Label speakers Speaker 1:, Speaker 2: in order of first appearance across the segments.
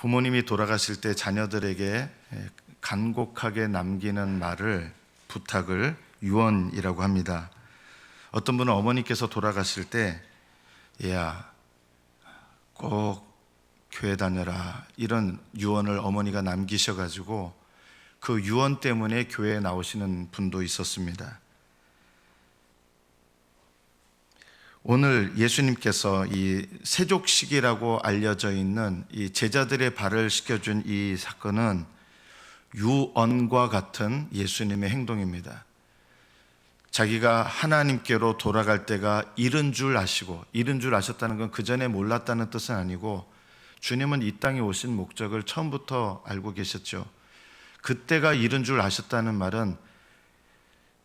Speaker 1: 부모님이 돌아가실 때 자녀들에게 간곡하게 남기는 말을, 부탁을 유언이라고 합니다. 어떤 분은 어머니께서 돌아가실 때 얘야 꼭 교회 다녀라 이런 유언을 어머니가 남기셔가지고 그 유언 때문에 교회에 나오시는 분도 있었습니다. 오늘 예수님께서 이 세족식이라고 알려져 있는 이 제자들의 발을 씻겨준 이 사건은 유언과 같은 예수님의 행동입니다. 자기가 하나님께로 돌아갈 때가 이른 줄 아시고, 이른 줄 아셨다는 건 그 전에 몰랐다는 뜻은 아니고 주님은 이 땅에 오신 목적을 처음부터 알고 계셨죠. 그때가 이른 줄 아셨다는 말은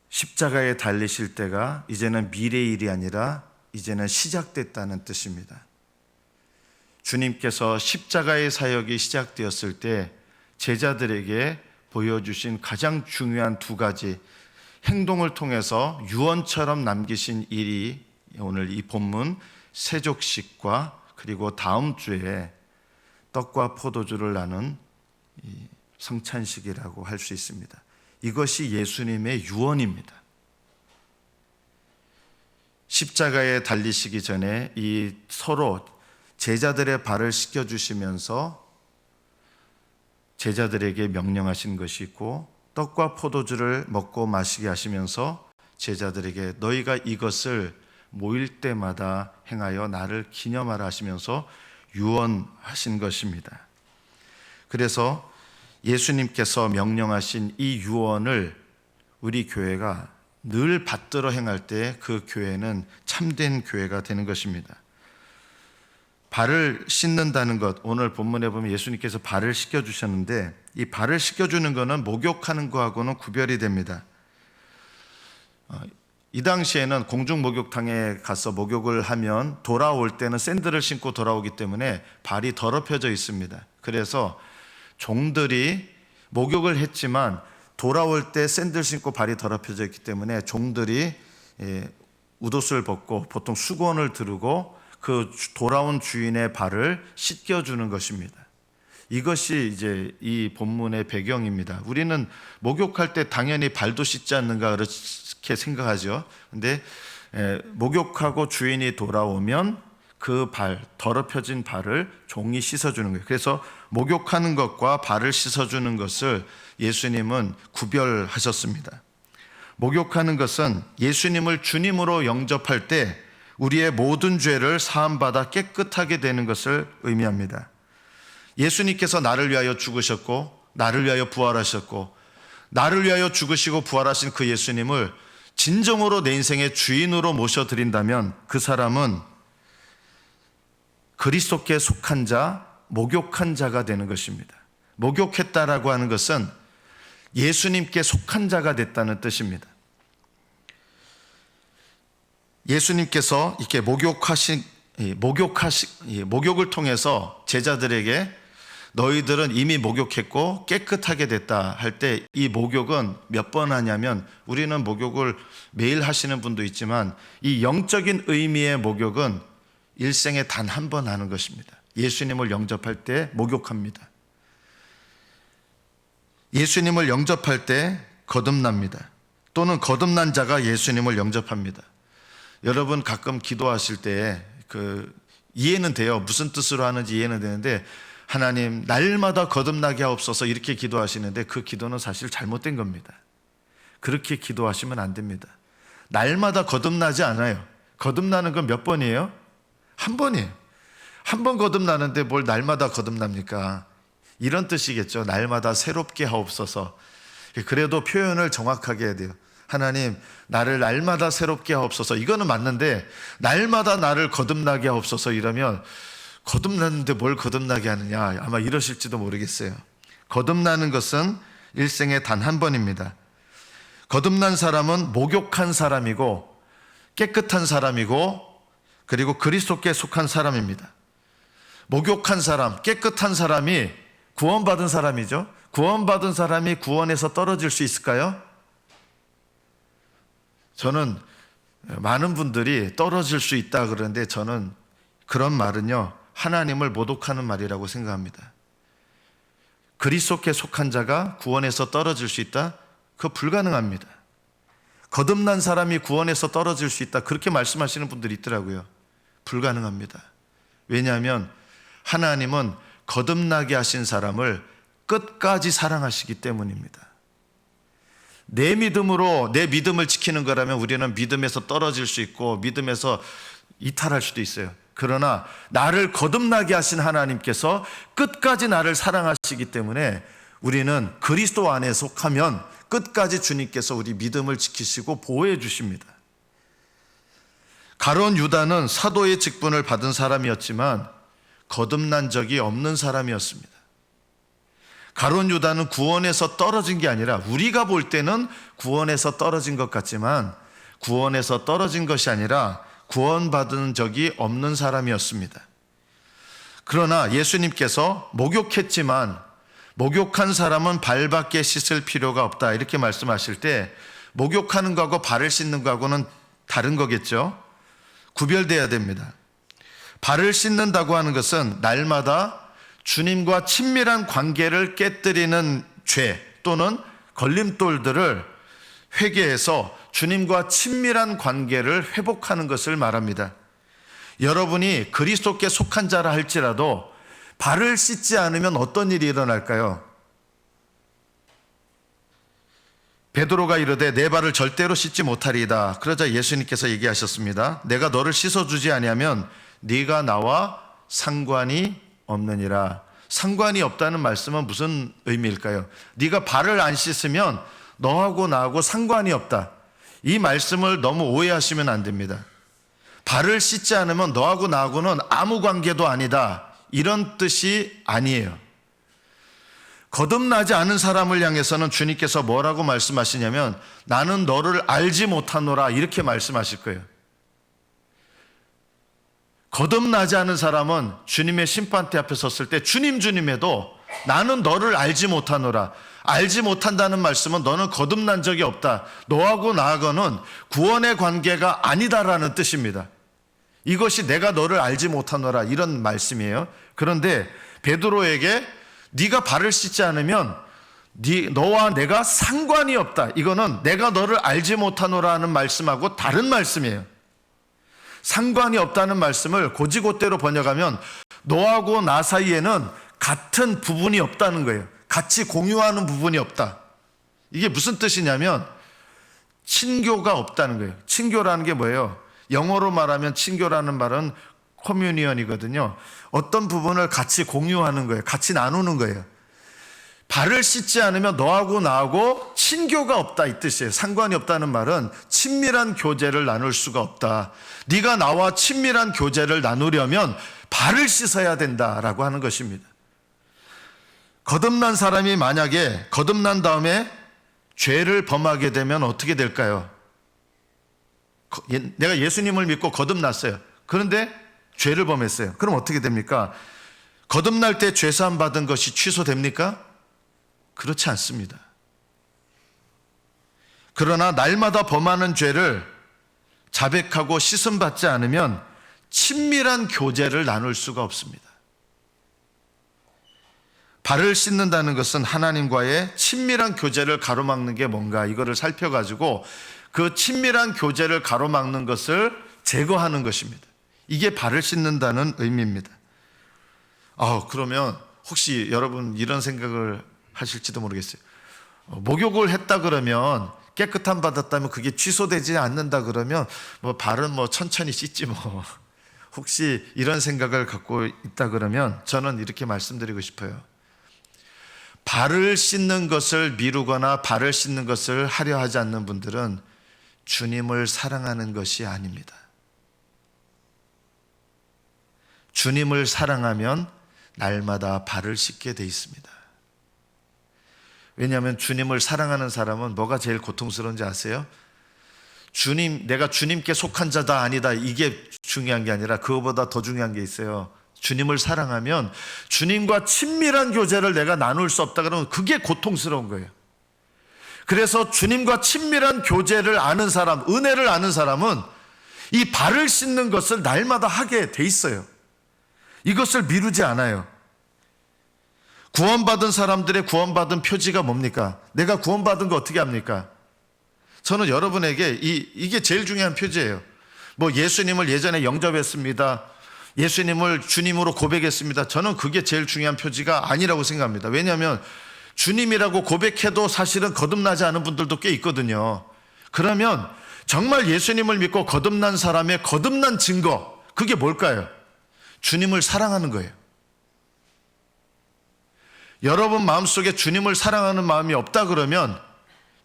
Speaker 1: 십자가에 달리실 때가 이제는 미래의 일이 아니라 이제는 시작됐다는 뜻입니다. 주님께서 십자가의 사역이 시작되었을 때 제자들에게 보여주신 가장 중요한 두 가지 행동을 통해서 유언처럼 남기신 일이 오늘 이 본문 세족식과 그리고 다음 주에 떡과 포도주를 나눈 성찬식이라고 할 수 있습니다. 이것이 예수님의 유언입니다. 십자가에 달리시기 전에 이 서로 제자들의 발을 씻겨주시면서 제자들에게 명령하신 것이 있고, 떡과 포도주를 먹고 마시게 하시면서 제자들에게 너희가 이것을 모일 때마다 행하여 나를 기념하라 하시면서 유언하신 것입니다. 그래서 예수님께서 명령하신 이 유언을 우리 교회가 늘 받들어 행할 때 그 교회는 참된 교회가 되는 것입니다. 발을 씻는다는 것, 오늘 본문에 보면 예수님께서 발을 씻겨주셨는데 이 발을 씻겨주는 것은 목욕하는 것하고는 구별이 됩니다. 이 당시에는 공중 목욕탕에 가서 목욕을 하면 돌아올 때는 샌들을 신고 돌아오기 때문에 발이 더럽혀져 있습니다. 그래서 종들이 목욕을 했지만 돌아올 때 샌들 신고 발이 더럽혀져 있기 때문에 종들이 웃옷을 벗고 보통 수건을 두르고 그 돌아온 주인의 발을 씻겨주는 것입니다. 이것이 이제 이 본문의 배경입니다. 우리는 목욕할 때 당연히 발도 씻지 않는가 그렇게 생각하죠. 근데 목욕하고 주인이 돌아오면 그 발, 더럽혀진 발을 종이 씻어주는 거예요. 그래서 목욕하는 것과 발을 씻어주는 것을 예수님은 구별하셨습니다. 목욕하는 것은 예수님을 주님으로 영접할 때 우리의 모든 죄를 사함받아 깨끗하게 되는 것을 의미합니다. 예수님께서 나를 위하여 죽으셨고 나를 위하여 부활하셨고 나를 위하여 죽으시고 부활하신 그 예수님을 진정으로 내 인생의 주인으로 모셔드린다면 그 사람은 그리스도께 속한 자, 목욕한 자가 되는 것입니다. 목욕했다라고 하는 것은 예수님께 속한 자가 됐다는 뜻입니다. 예수님께서 이렇게 목욕을 통해서 제자들에게 너희들은 이미 목욕했고 깨끗하게 됐다 할 때 이 목욕은 몇 번 하냐면 우리는 목욕을 매일 하시는 분도 있지만 이 영적인 의미의 목욕은 일생에 단 한 번 하는 것입니다. 예수님을 영접할 때 목욕합니다. 예수님을 영접할 때 거듭납니다. 또는 거듭난 자가 예수님을 영접합니다. 여러분 가끔 기도하실 때 이해는 돼요. 무슨 뜻으로 하는지 이해는 되는데 하나님 날마다 거듭나게 하옵소서 이렇게 기도하시는데 그 기도는 사실 잘못된 겁니다. 그렇게 기도하시면 안 됩니다. 날마다 거듭나지 않아요. 거듭나는 건 몇 번이에요? 한 번이에요. 한 번 거듭나는데 뭘 날마다 거듭납니까? 이런 뜻이겠죠. 날마다 새롭게 하옵소서. 그래도 표현을 정확하게 해야 돼요. 하나님 나를 날마다 새롭게 하옵소서. 이거는 맞는데 날마다 나를 거듭나게 하옵소서 이러면 거듭났는데 뭘 거듭나게 하느냐 아마 이러실지도 모르겠어요. 거듭나는 것은 일생에 단 한 번입니다. 거듭난 사람은 목욕한 사람이고 깨끗한 사람이고 그리고 그리스도께 속한 사람입니다. 목욕한 사람, 깨끗한 사람이 구원받은 사람이죠. 구원받은 사람이 구원에서 떨어질 수 있을까요? 저는 많은 분들이 떨어질 수 있다 그러는데 저는 그런 말은요 하나님을 모독하는 말이라고 생각합니다. 그리스도께 속한 자가 구원에서 떨어질 수 있다? 그거 불가능합니다. 거듭난 사람이 구원에서 떨어질 수 있다, 그렇게 말씀하시는 분들이 있더라고요. 불가능합니다. 왜냐하면 하나님은 거듭나게 하신 사람을 끝까지 사랑하시기 때문입니다. 내 믿음으로 내 믿음을 지키는 거라면 우리는 믿음에서 떨어질 수 있고 믿음에서 이탈할 수도 있어요. 그러나 나를 거듭나게 하신 하나님께서 끝까지 나를 사랑하시기 때문에 우리는 그리스도 안에 속하면 끝까지 주님께서 우리 믿음을 지키시고 보호해 주십니다. 가룟 유다는 사도의 직분을 받은 사람이었지만 거듭난 적이 없는 사람이었습니다. 가룟 유다는 구원에서 떨어진 게 아니라, 우리가 볼 때는 구원에서 떨어진 것 같지만 구원에서 떨어진 것이 아니라 구원받은 적이 없는 사람이었습니다. 그러나 예수님께서 목욕했지만 목욕한 사람은 발밖에 씻을 필요가 없다, 이렇게 말씀하실 때 목욕하는 거하고 발을 씻는 거하고는 다른 거겠죠. 구별돼야 됩니다. 발을 씻는다고 하는 것은 날마다 주님과 친밀한 관계를 깨뜨리는 죄 또는 걸림돌들을 회개해서 주님과 친밀한 관계를 회복하는 것을 말합니다. 여러분이 그리스도께 속한 자라 할지라도 발을 씻지 않으면 어떤 일이 일어날까요? 베드로가 이르되 내 발을 절대로 씻지 못하리이다. 그러자 예수님께서 얘기하셨습니다. 내가 너를 씻어주지 아니하면 네가 나와 상관이 없느니라. 상관이 없다는 말씀은 무슨 의미일까요? 네가 발을 안 씻으면 너하고 나하고 상관이 없다. 이 말씀을 너무 오해하시면 안 됩니다. 발을 씻지 않으면 너하고 나하고는 아무 관계도 아니다, 이런 뜻이 아니에요. 거듭나지 않은 사람을 향해서는 주님께서 뭐라고 말씀하시냐면 나는 너를 알지 못하노라, 이렇게 말씀하실 거예요. 거듭나지 않은 사람은 주님의 심판대 앞에 섰을 때 주님 해도 나는 너를 알지 못하노라. 알지 못한다는 말씀은 너는 거듭난 적이 없다, 너하고 나하고는 구원의 관계가 아니다라는 뜻입니다. 이것이 내가 너를 알지 못하노라, 이런 말씀이에요. 그런데 베드로에게 네가 발을 씻지 않으면 너와 내가 상관이 없다, 이거는 내가 너를 알지 못하노라 하는 말씀하고 다른 말씀이에요. 상관이 없다는 말씀을 고지고대로 번역하면 너하고 나 사이에는 같은 부분이 없다는 거예요. 같이 공유하는 부분이 없다. 이게 무슨 뜻이냐면 친교가 없다는 거예요. 친교라는 게 뭐예요? 영어로 말하면 친교라는 말은 커뮤니언이거든요. 어떤 부분을 같이 공유하는 거예요. 같이 나누는 거예요. 발을 씻지 않으면 너하고 나하고 친교가 없다, 이 뜻이에요. 상관이 없다는 말은 친밀한 교제를 나눌 수가 없다. 네가 나와 친밀한 교제를 나누려면 발을 씻어야 된다라고 하는 것입니다. 거듭난 사람이 만약에 거듭난 다음에 죄를 범하게 되면 어떻게 될까요? 내가 예수님을 믿고 거듭났어요. 그런데 죄를 범했어요. 그럼 어떻게 됩니까? 거듭날 때 죄사함 받은 것이 취소됩니까? 그렇지 않습니다. 그러나 날마다 범하는 죄를 자백하고 씻음받지 않으면 친밀한 교제를 나눌 수가 없습니다. 발을 씻는다는 것은 하나님과의 친밀한 교제를 가로막는 게 뭔가, 이거를 살펴가지고 그 친밀한 교제를 가로막는 것을 제거하는 것입니다. 이게 발을 씻는다는 의미입니다. 그러면 혹시 여러분 이런 생각을 하실지도 모르겠어요. 목욕을 했다 그러면, 깨끗함 받았다면 그게 취소되지 않는다 그러면 발은 천천히 씻지 뭐. 혹시 이런 생각을 갖고 있다 그러면 저는 이렇게 말씀드리고 싶어요. 발을 씻는 것을 미루거나 발을 씻는 것을 하려 하지 않는 분들은 주님을 사랑하는 것이 아닙니다. 주님을 사랑하면 날마다 발을 씻게 돼 있습니다. 왜냐하면 주님을 사랑하는 사람은 뭐가 제일 고통스러운지 아세요? 내가 주님께 속한 자다 아니다, 이게 중요한 게 아니라 그거보다 더 중요한 게 있어요. 주님을 사랑하면 주님과 친밀한 교제를 내가 나눌 수 없다 그러면 그게 고통스러운 거예요. 그래서 주님과 친밀한 교제를 아는 사람, 은혜를 아는 사람은 이 발을 씻는 것을 날마다 하게 돼 있어요. 이것을 미루지 않아요. 구원받은 사람들의 구원받은 표지가 뭡니까? 내가 구원받은 거 어떻게 합니까? 저는 여러분에게 이게 제일 중요한 표지예요. 뭐 예수님을 예전에 영접했습니다. 예수님을 주님으로 고백했습니다. 저는 그게 제일 중요한 표지가 아니라고 생각합니다. 왜냐하면 주님이라고 고백해도 사실은 거듭나지 않은 분들도 꽤 있거든요. 그러면 정말 예수님을 믿고 거듭난 사람의 거듭난 증거, 그게 뭘까요? 주님을 사랑하는 거예요. 여러분 마음속에 주님을 사랑하는 마음이 없다 그러면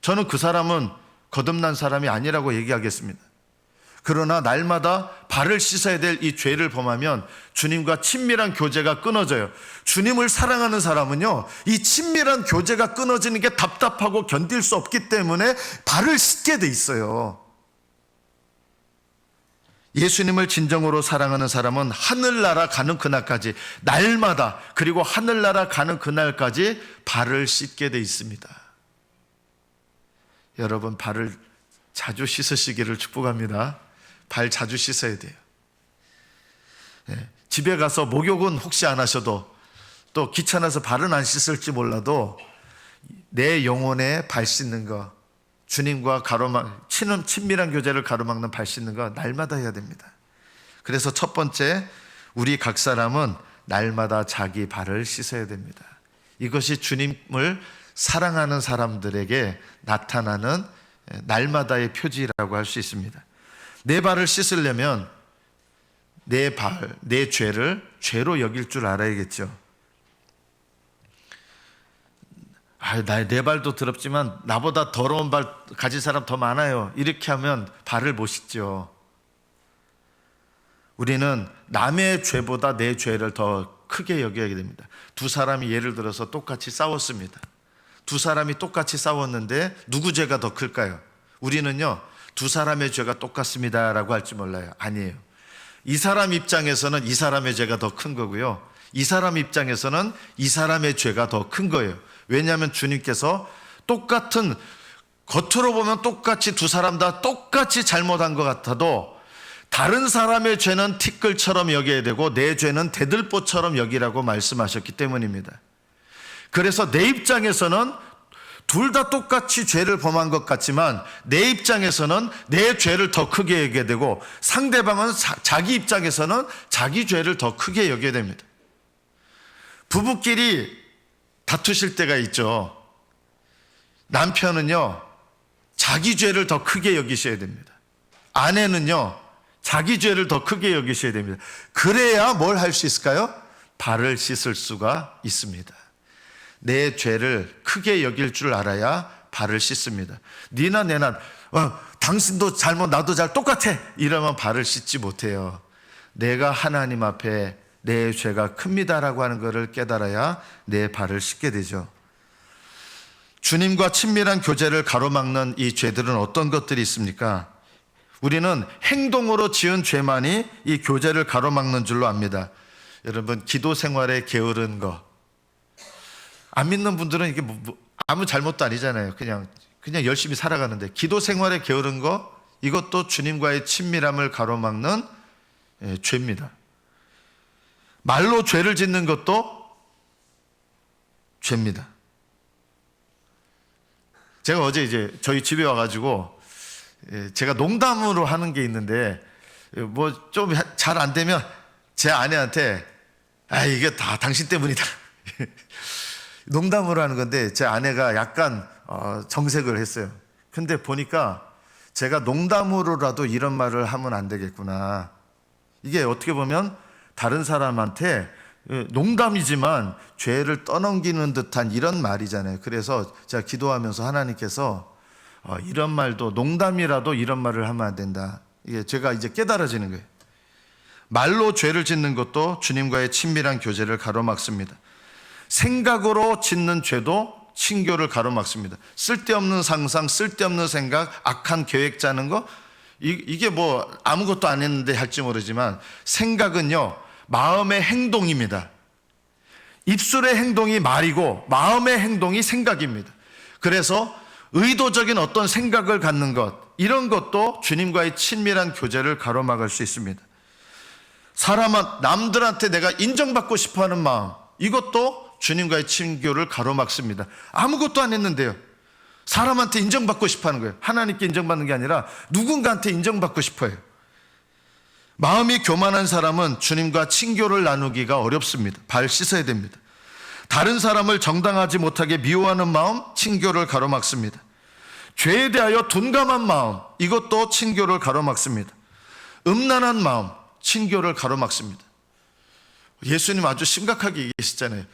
Speaker 1: 저는 그 사람은 거듭난 사람이 아니라고 얘기하겠습니다. 그러나 날마다 발을 씻어야 될 이 죄를 범하면 주님과 친밀한 교제가 끊어져요. 주님을 사랑하는 사람은요, 이 친밀한 교제가 끊어지는 게 답답하고 견딜 수 없기 때문에 발을 씻게 돼 있어요. 예수님을 진정으로 사랑하는 사람은 하늘나라 가는 그날까지, 날마다, 그리고 하늘나라 가는 그날까지 발을 씻게 돼 있습니다. 여러분, 발을 자주 씻으시기를 축복합니다. 발 자주 씻어야 돼요. 집에 가서 목욕은 혹시 안 하셔도, 또 귀찮아서 발은 안 씻을지 몰라도 내 영혼에 발 씻는 거, 주님과 친밀한 교제를 가로막는 발 씻는 거 날마다 해야 됩니다. 그래서 첫 번째, 우리 각 사람은 날마다 자기 발을 씻어야 됩니다. 이것이 주님을 사랑하는 사람들에게 나타나는 날마다의 표지라고 할 수 있습니다. 내 발을 씻으려면 내 죄를 죄로 여길 줄 알아야겠죠. 내 발도 더럽지만 나보다 더러운 발 가진 사람 더 많아요. 이렇게 하면 발을 못 씻죠. 우리는 남의 죄보다 내 죄를 더 크게 여겨야 됩니다. 두 사람이 예를 들어서 똑같이 싸웠습니다. 두 사람이 똑같이 싸웠는데 누구 죄가 더 클까요? 우리는요, 두 사람의 죄가 똑같습니다 라고 할지 몰라요. 아니에요. 이 사람 입장에서는 이 사람의 죄가 더 큰 거고요, 이 사람 입장에서는 이 사람의 죄가 더 큰 거예요. 왜냐하면 주님께서 똑같은, 겉으로 보면 똑같이 두 사람 다 똑같이 잘못한 것 같아도 다른 사람의 죄는 티끌처럼 여겨야 되고 내 죄는 대들보처럼 여기라고 말씀하셨기 때문입니다. 그래서 내 입장에서는 둘 다 똑같이 죄를 범한 것 같지만 내 입장에서는 내 죄를 더 크게 여겨야 되고 상대방은 자기 입장에서는 자기 죄를 더 크게 여겨야 됩니다. 부부끼리 다투실 때가 있죠. 남편은요, 자기 죄를 더 크게 여기셔야 됩니다. 아내는요, 자기 죄를 더 크게 여기셔야 됩니다. 그래야 뭘 할 수 있을까요? 발을 씻을 수가 있습니다. 내 죄를 크게 여길 줄 알아야 발을 씻습니다. 니나 내나 당신도 잘못 나도 잘 똑같아 이러면 발을 씻지 못해요. 내가 하나님 앞에 내 죄가 큽니다라고 하는 것을 깨달아야 내 발을 씻게 되죠. 주님과 친밀한 교제를 가로막는 이 죄들은 어떤 것들이 있습니까? 우리는 행동으로 지은 죄만이 이 교제를 가로막는 줄로 압니다. 여러분, 기도 생활에 게으른 거, 안 믿는 분들은 이게 아무 잘못도 아니잖아요. 그냥 열심히 살아가는데, 기도 생활에 게으른 거, 이것도 주님과의 친밀함을 가로막는 죄입니다. 말로 죄를 짓는 것도 죄입니다. 제가 어제 이제 저희 집에 와가지고 제가 농담으로 하는 게 있는데, 뭐 좀 잘 안 되면 제 아내한테 이게 다 당신 때문이다 농담으로 하는 건데, 제 아내가 약간 정색을 했어요. 근데 보니까 제가 농담으로라도 이런 말을 하면 안 되겠구나. 이게 어떻게 보면 다른 사람한테 농담이지만 죄를 떠넘기는 듯한 이런 말이잖아요. 그래서 제가 기도하면서 하나님께서 이런 말도, 농담이라도 이런 말을 하면 안 된다, 이게 제가 이제 깨달아지는 거예요. 말로 죄를 짓는 것도 주님과의 친밀한 교제를 가로막습니다. 생각으로 짓는 죄도 친교를 가로막습니다. 쓸데없는 상상, 쓸데없는 생각, 악한 계획 짜는 거, 이게 뭐 아무것도 안 했는데 할지 모르지만 생각은요, 마음의 행동입니다. 입술의 행동이 말이고 마음의 행동이 생각입니다. 그래서 의도적인 어떤 생각을 갖는 것, 이런 것도 주님과의 친밀한 교제를 가로막을 수 있습니다. 사람은 남들한테 내가 인정받고 싶어하는 마음, 이것도 주님과의 친교를 가로막습니다. 아무것도 안 했는데요. 사람한테 인정받고 싶어 하는 거예요. 하나님께 인정받는 게 아니라 누군가한테 인정받고 싶어요. 마음이 교만한 사람은 주님과 친교를 나누기가 어렵습니다. 발 씻어야 됩니다. 다른 사람을 정당하지 못하게 미워하는 마음, 친교를 가로막습니다. 죄에 대하여 둔감한 마음, 이것도 친교를 가로막습니다. 음란한 마음, 친교를 가로막습니다. 예수님 아주 심각하게 얘기하시잖아요.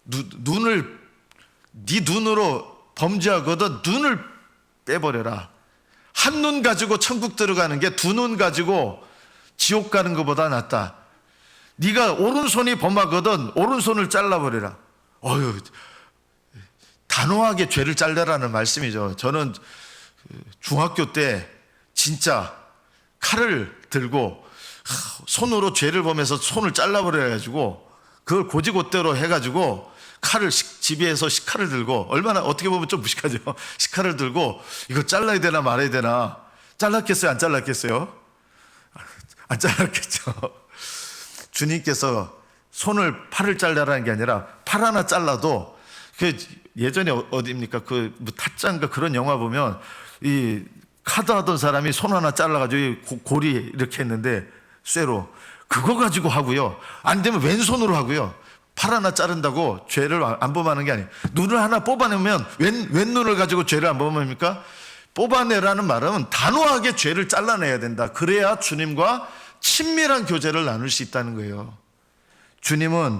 Speaker 1: 네 눈으로 범죄하거든 눈을 빼버려라. 한 눈 가지고 천국 들어가는 게 두 눈 가지고 지옥 가는 것보다 낫다. 네가 오른손이 범하거든 오른손을 잘라버려라. 단호하게 죄를 잘라라는 말씀이죠. 저는 중학교 때 진짜 칼을 들고 손으로 죄를 범해서 손을 잘라버려가지고 그걸 고지고대로 해가지고 칼을 집에서 식칼을 들고, 얼마나 어떻게 보면 좀 무식하죠. 식칼을 들고 이거 잘라야 되나 말아야 되나. 잘랐겠어요? 안 잘랐겠어요? 안 잘랐겠죠. 주님께서 팔을 잘라라는 게 아니라 팔 하나 잘라도, 예전에 어디입니까? 뭐 타짜인가 그런 영화 보면 이 카드 하던 사람이 손 하나 잘라가지고 고리 이렇게 했는데 쇠로 그거 가지고 하고요. 안 되면 왼손으로 하고요. 팔 하나 자른다고 죄를 안 범하는 게 아니에요. 눈을 하나 뽑아내면 왼 눈을 가지고 죄를 안 범합니까? 뽑아내라는 말은 단호하게 죄를 잘라내야 된다. 그래야 주님과 친밀한 교제를 나눌 수 있다는 거예요. 주님은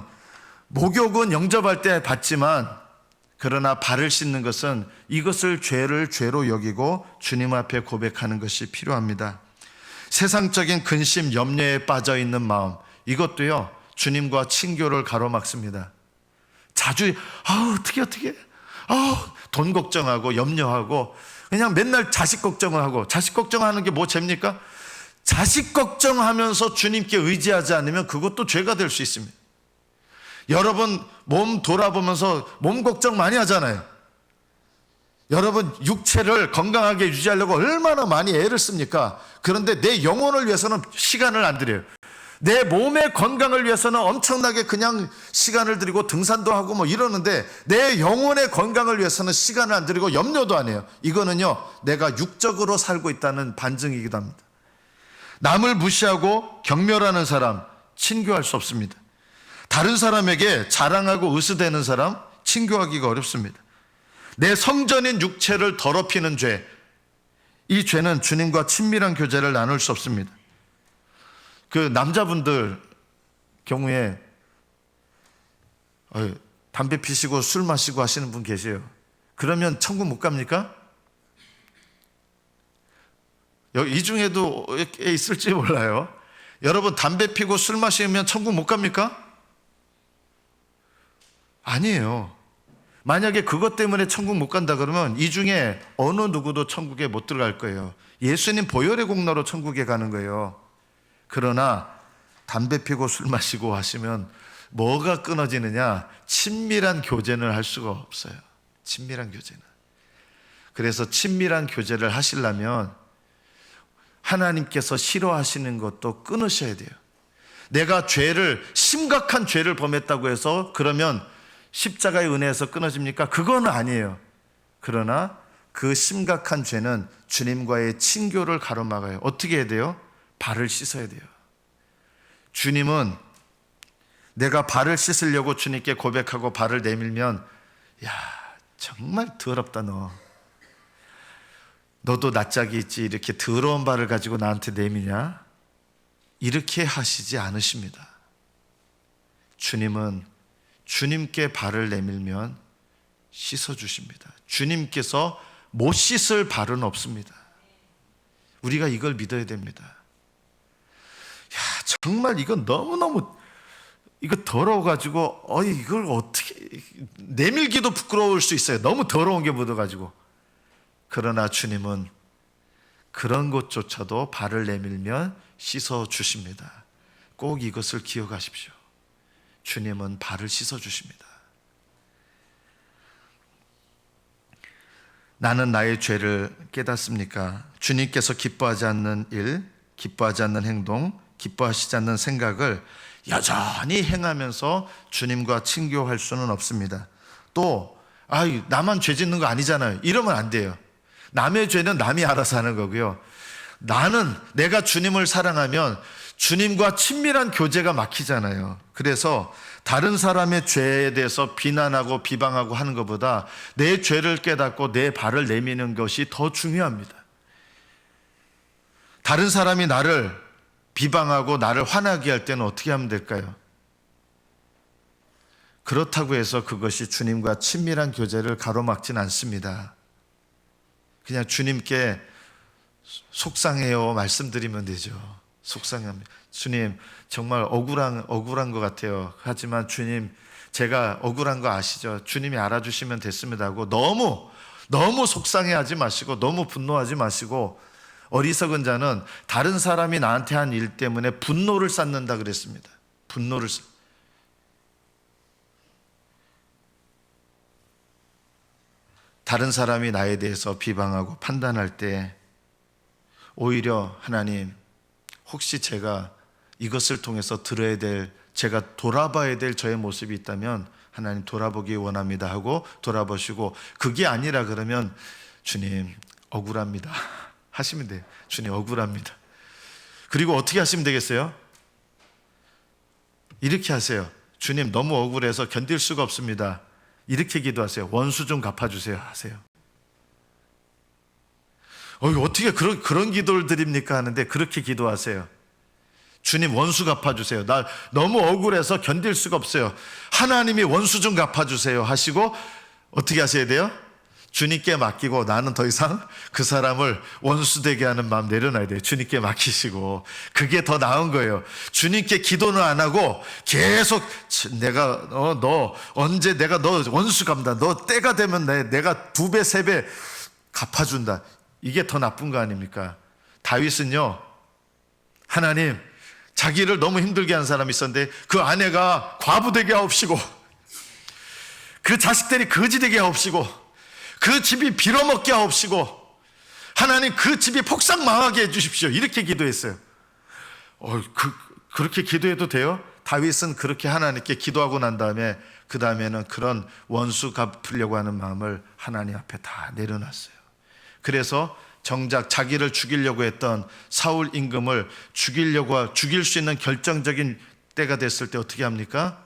Speaker 1: 목욕은 영접할 때 받지만, 그러나 발을 씻는 것은 이것을 죄로 여기고 주님 앞에 고백하는 것이 필요합니다. 세상적인 근심, 염려에 빠져 있는 마음, 이것도요 주님과 친교를 가로막습니다. 자주 어떻게 돈 걱정하고 염려하고 그냥 맨날 자식 걱정을 하고, 자식 걱정하는 게 뭐 죄입니까? 자식 걱정하면서 주님께 의지하지 않으면 그것도 죄가 될 수 있습니다. 여러분 몸 돌아보면서 몸 걱정 많이 하잖아요. 여러분 육체를 건강하게 유지하려고 얼마나 많이 애를 씁니까? 그런데 내 영혼을 위해서는 시간을 안 들여요. 내 몸의 건강을 위해서는 엄청나게 그냥 시간을 들이고 등산도 하고 뭐 이러는데, 내 영혼의 건강을 위해서는 시간을 안 들이고 염려도 안 해요. 이거는요 내가 육적으로 살고 있다는 반증이기도 합니다. 남을 무시하고 경멸하는 사람, 친교할 수 없습니다. 다른 사람에게 자랑하고 의스대는 사람, 친교하기가 어렵습니다. 내 성전인 육체를 더럽히는 죄, 이 죄는 주님과 친밀한 교제를 나눌 수 없습니다. 남자분들 경우에 담배 피시고 술 마시고 하시는 분 계세요. 그러면 천국 못 갑니까? 이 중에도 있을지 몰라요. 여러분 담배 피고 술 마시면 천국 못 갑니까? 아니에요. 만약에 그것 때문에 천국 못 간다 그러면 이 중에 어느 누구도 천국에 못 들어갈 거예요. 예수님 보혈의 공로로 천국에 가는 거예요. 그러나 담배 피고 술 마시고 하시면 뭐가 끊어지느냐? 친밀한 교제는 할 수가 없어요. 친밀한 교제는. 그래서 친밀한 교제를 하시려면 하나님께서 싫어하시는 것도 끊으셔야 돼요. 내가 심각한 죄를 범했다고 해서 그러면 십자가의 은혜에서 끊어집니까? 그건 아니에요. 그러나 그 심각한 죄는 주님과의 친교를 가로막아요. 어떻게 해야 돼요? 발을 씻어야 돼요. 주님은 내가 발을 씻으려고 주님께 고백하고 발을 내밀면, 야 정말 더럽다 너도 낯짝이 있지 이렇게 더러운 발을 가지고 나한테 내미냐? 이렇게 하시지 않으십니다. 주님은 주님께 발을 내밀면 씻어주십니다. 주님께서 못 씻을 발은 없습니다. 우리가 이걸 믿어야 됩니다. 야 정말 이건 너무너무 이거 더러워가지고 이걸 어떻게 내밀기도 부끄러울 수 있어요. 너무 더러운 게 묻어가지고. 그러나 주님은 그런 것조차도 발을 내밀면 씻어주십니다. 꼭 이것을 기억하십시오. 주님은 발을 씻어주십니다. 나는 나의 죄를 깨닫습니까? 주님께서 기뻐하지 않는 일, 기뻐하지 않는 행동, 기뻐하시지 않는 생각을 여전히 행하면서 주님과 친교할 수는 없습니다. 또 나만 죄 짓는 거 아니잖아요, 이러면 안 돼요. 남의 죄는 남이 알아서 하는 거고요, 내가 주님을 사랑하면 주님과 친밀한 교제가 막히잖아요. 그래서 다른 사람의 죄에 대해서 비난하고 비방하고 하는 것보다 내 죄를 깨닫고 내 발을 내미는 것이 더 중요합니다. 다른 사람이 나를 비방하고 나를 화나게 할 때는 어떻게 하면 될까요? 그렇다고 해서 그것이 주님과 친밀한 교제를 가로막진 않습니다. 그냥 주님께 속상해요 말씀드리면 되죠. 속상합니다. 주님, 정말 억울한 것 같아요. 하지만 주님, 제가 억울한 거 아시죠? 주님이 알아주시면 됐습니다 하고 너무 속상해하지 마시고 너무 분노하지 마시고, 어리석은 자는 다른 사람이 나한테 한 일 때문에 분노를 쌓는다 그랬습니다. 다른 사람이 나에 대해서 비방하고 판단할 때 오히려 하나님, 혹시 제가 이것을 통해서 제가 돌아봐야 될 저의 모습이 있다면 하나님 돌아보기 원합니다 하고 돌아보시고, 그게 아니라 그러면 주님 억울합니다 하시면 돼요. 주님 억울합니다. 그리고 어떻게 하시면 되겠어요? 이렇게 하세요. 주님 너무 억울해서 견딜 수가 없습니다. 이렇게 기도하세요. 원수 좀 갚아주세요 하세요. 어떻게 그런 기도를 드립니까 하는데 그렇게 기도하세요. 주님 원수 갚아주세요. 나 너무 억울해서 견딜 수가 없어요. 하나님이 원수 좀 갚아주세요 하시고 어떻게 하셔야 돼요? 주님께 맡기고, 나는 더 이상 그 사람을 원수 되게 하는 마음 내려놔야 돼요. 주님께 맡기시고. 그게 더 나은 거예요. 주님께 기도는 안 하고 계속 너 언제 내가 너 원수 갚는다, 너 때가 되면 내가 2배 3배 갚아준다, 이게 더 나쁜 거 아닙니까? 다윗은요, 하나님, 자기를 너무 힘들게 한 사람이 있었는데 그 아내가 과부 되게 하옵시고, 그 자식들이 거지 되게 하옵시고, 그 집이 빌어먹게 하옵시고, 하나님 그 집이 폭삭 망하게 해주십시오, 이렇게 기도했어요. 그렇게 기도해도 돼요? 다윗은 그렇게 하나님께 기도하고 난 다음에 그 다음에는 그런 원수 갚으려고 하는 마음을 하나님 앞에 다 내려놨어요. 그래서 정작 자기를 죽이려고 했던 사울 임금을 죽일 수 있는 결정적인 때가 됐을 때 어떻게 합니까?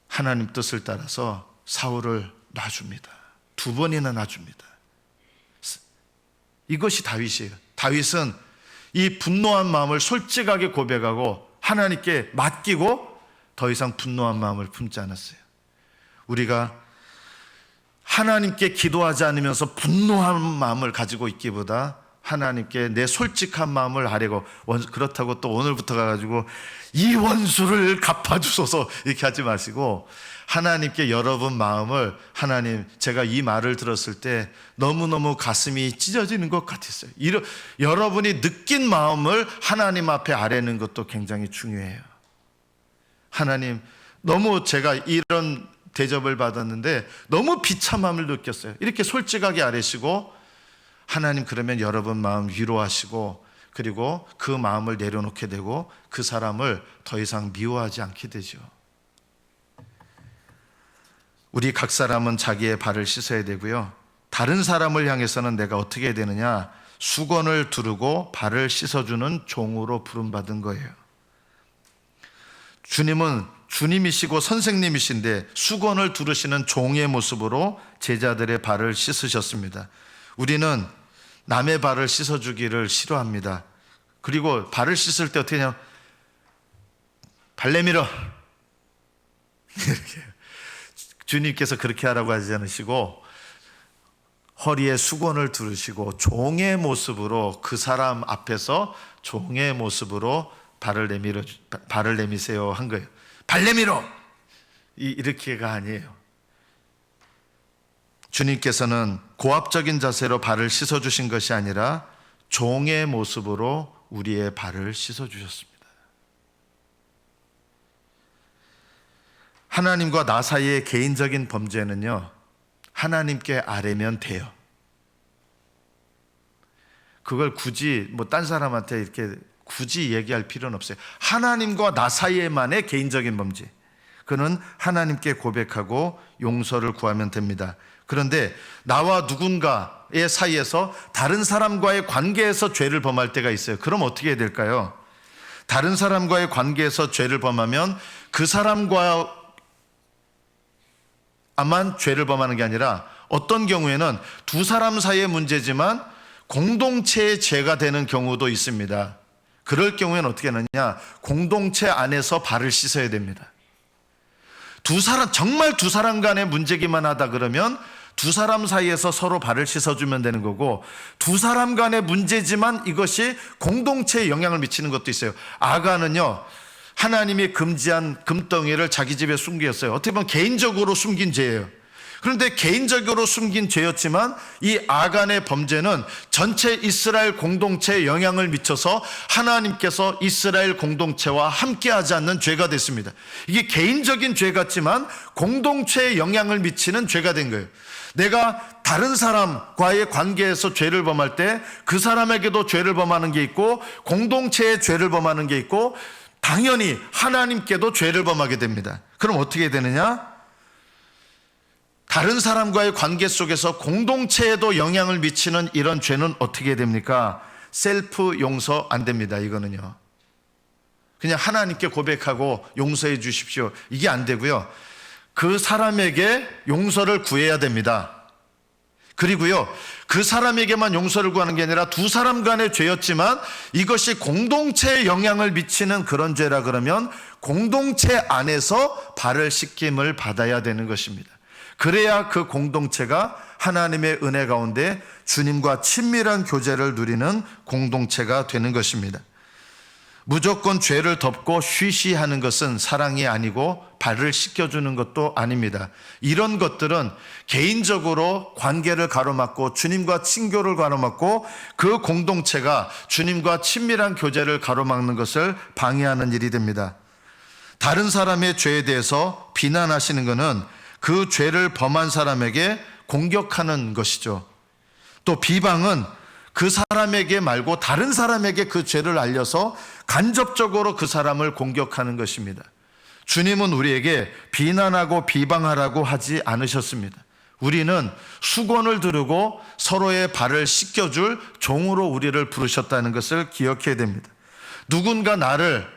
Speaker 1: 하나님 뜻을 따라서 사울을 놔줍니다. 2번이나 놔줍니다. 이것이 다윗이에요. 다윗은 이 분노한 마음을 솔직하게 고백하고 하나님께 맡기고 더 이상 분노한 마음을 품지 않았어요. 우리가 하나님께 기도하지 않으면서 분노한 마음을 가지고 있기보다 하나님께 내 솔직한 마음을 아뢰고, 그렇다고 또 오늘부터 가가지고 이 원수를 갚아주소서 이렇게 하지 마시고, 하나님께 여러분 마음을, 하나님, 제가 이 말을 들었을 때 너무너무 가슴이 찢어지는 것 같았어요, 여러분이 느낀 마음을 하나님 앞에 아뢰는 것도 굉장히 중요해요. 하나님, 너무 제가 이런 대접을 받았는데 너무 비참함을 느꼈어요. 이렇게 솔직하게 아뢰시고, 하나님 그러면 여러분 마음 위로하시고, 그리고 그 마음을 내려놓게 되고 그 사람을 더 이상 미워하지 않게 되죠. 우리 각 사람은 자기의 발을 씻어야 되고요, 다른 사람을 향해서는 내가 어떻게 해야 되느냐? 수건을 두르고 발을 씻어주는 종으로 부름받은 거예요. 주님은 주님이시고 선생님이신데 수건을 두르시는 종의 모습으로 제자들의 발을 씻으셨습니다. 우리는 남의 발을 씻어주기를 싫어합니다. 그리고 발을 씻을 때 어떻게 하냐? 발 내밀어 이렇게. 주님께서 그렇게 하라고 하지 않으시고 허리에 수건을 두르시고 종의 모습으로, 그 사람 앞에서 종의 모습으로 발을 내미세요 한 거예요. 발 내밀어! 이렇게가 아니에요. 주님께서는 고압적인 자세로 발을 씻어주신 것이 아니라 종의 모습으로 우리의 발을 씻어주셨습니다. 하나님과 나 사이의 개인적인 범죄는요, 하나님께 아뢰면 돼요. 그걸 굳이 딴 사람한테 이렇게 굳이 얘기할 필요는 없어요. 하나님과 나 사이에만의 개인적인 범죄. 그는 하나님께 고백하고 용서를 구하면 됩니다. 그런데 나와 누군가의 사이에서 다른 사람과의 관계에서 죄를 범할 때가 있어요. 그럼 어떻게 해야 될까요? 다른 사람과의 관계에서 죄를 범하면 그 사람과만 죄를 범하는 게 아니라 어떤 경우에는 두 사람 사이의 문제지만 공동체의 죄가 되는 경우도 있습니다. 그럴 경우에는 어떻게 하느냐? 공동체 안에서 발을 씻어야 됩니다. 정말 두 사람 간의 문제기만 하다 그러면 두 사람 사이에서 서로 발을 씻어주면 되는 거고, 두 사람 간의 문제지만 이것이 공동체에 영향을 미치는 것도 있어요. 아간은요, 하나님이 금지한 금덩이를 자기 집에 숨겼어요. 어떻게 보면 개인적으로 숨긴 죄예요. 그런데 개인적으로 숨긴 죄였지만 이 아간의 범죄는 전체 이스라엘 공동체에 영향을 미쳐서 하나님께서 이스라엘 공동체와 함께하지 않는 죄가 됐습니다. 이게 개인적인 죄 같지만 공동체에 영향을 미치는 죄가 된 거예요. 내가 다른 사람과의 관계에서 죄를 범할 때 그 사람에게도 죄를 범하는 게 있고 공동체에 죄를 범하는 게 있고 당연히 하나님께도 죄를 범하게 됩니다. 그럼 어떻게 되느냐? 다른 사람과의 관계 속에서 공동체에도 영향을 미치는 이런 죄는 어떻게 됩니까? 셀프 용서 안 됩니다. 이거는요, 그냥 하나님께 고백하고 용서해 주십시오, 이게 안 되고요, 그 사람에게 용서를 구해야 됩니다. 그리고요, 그 사람에게만 용서를 구하는 게 아니라 두 사람 간의 죄였지만 이것이 공동체에 영향을 미치는 그런 죄라 그러면 공동체 안에서 발을 씻김을 받아야 되는 것입니다. 그래야 그 공동체가 하나님의 은혜 가운데 주님과 친밀한 교제를 누리는 공동체가 되는 것입니다. 무조건 죄를 덮고 쉬쉬하는 것은 사랑이 아니고 발을 씻겨주는 것도 아닙니다. 이런 것들은 개인적으로 관계를 가로막고 주님과 친교를 가로막고 그 공동체가 주님과 친밀한 교제를 가로막는 것을 방해하는 일이 됩니다. 다른 사람의 죄에 대해서 비난하시는 것은 그 죄를 범한 사람에게 공격하는 것이죠. 또 비방은 그 사람에게 말고 다른 사람에게 그 죄를 알려서 간접적으로 그 사람을 공격하는 것입니다. 주님은 우리에게 비난하고 비방하라고 하지 않으셨습니다. 우리는 수건을 두르고 서로의 발을 씻겨줄 종으로 우리를 부르셨다는 것을 기억해야 됩니다. 누군가 나를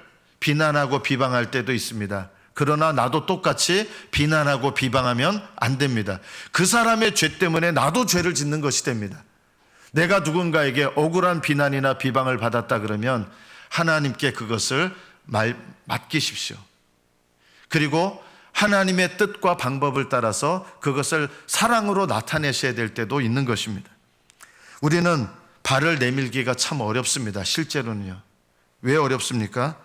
Speaker 1: 비난하고 비방할 때도 있습니다. 그러나 나도 똑같이 비난하고 비방하면 안 됩니다. 그 사람의 죄 때문에 나도 죄를 짓는 것이 됩니다. 내가 누군가에게 억울한 비난이나 비방을 받았다 그러면 하나님께 그것을 맡기십시오. 그리고 하나님의 뜻과 방법을 따라서 그것을 사랑으로 나타내셔야 될 때도 있는 것입니다. 우리는 발을 내밀기가 참 어렵습니다. 실제로는요. 왜 어렵습니까?